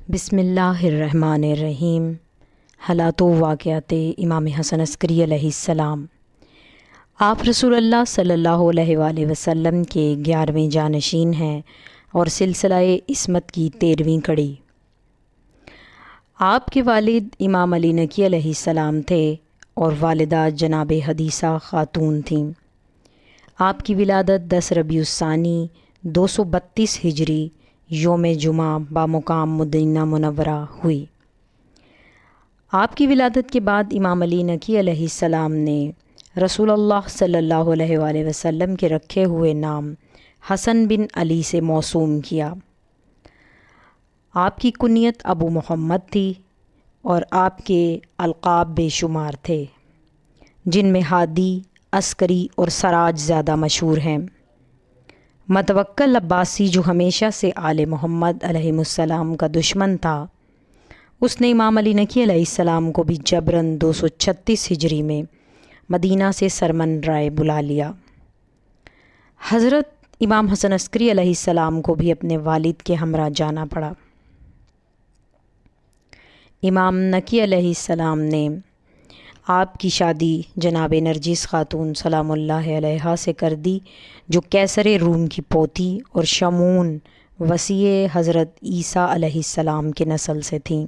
بسم اللہ الرحمن الرحیم۔ حالات و واقعات امام حسن عسکری علیہ السلام۔ آپ رسول اللہ صلی اللہ علیہ وآلہ وسلم کے 11ویں جانشین ہیں اور سلسلہ عصمت کی 13ویں کڑی۔ آپ کے والد امام علی نقی علیہ السلام تھے اور والدہ جناب حدیثہ خاتون تھیں۔ آپ کی ولادت 10 ربیع الثانی 232 ہجری یوم جمعہ بامقام مدینہ منورہ ہوئی۔ آپ کی ولادت کے بعد امام علی نقی علیہ السلام نے رسول اللہ صلی اللہ علیہ وآلہ وسلم کے رکھے ہوئے نام حسن بن علی سے موسوم کیا۔ آپ کی کنیت ابو محمد تھی اور آپ کے القاب بے شمار تھے، جن میں ہادی، عسکری اور سراج زیادہ مشہور ہیں۔ متوکل عباسی، جو ہمیشہ سے آل محمد علیہ السلام کا دشمن تھا، اس نے امام علی نقی علیہ السلام کو بھی جبراً 236 ہجری میں مدینہ سے سرمن رائے بلا لیا۔ حضرت امام حسن عسکری علیہ السلام کو بھی اپنے والد کے ہمراہ جانا پڑا۔ امام نقی علیہ السلام نے آپ کی شادی جناب نرجس خاتون سلام اللہ علیہا سے کر دی، جو قیصر روم کی پوتی اور شمعون وصی حضرت عیسیٰ علیہ السلام کے نسل سے تھیں۔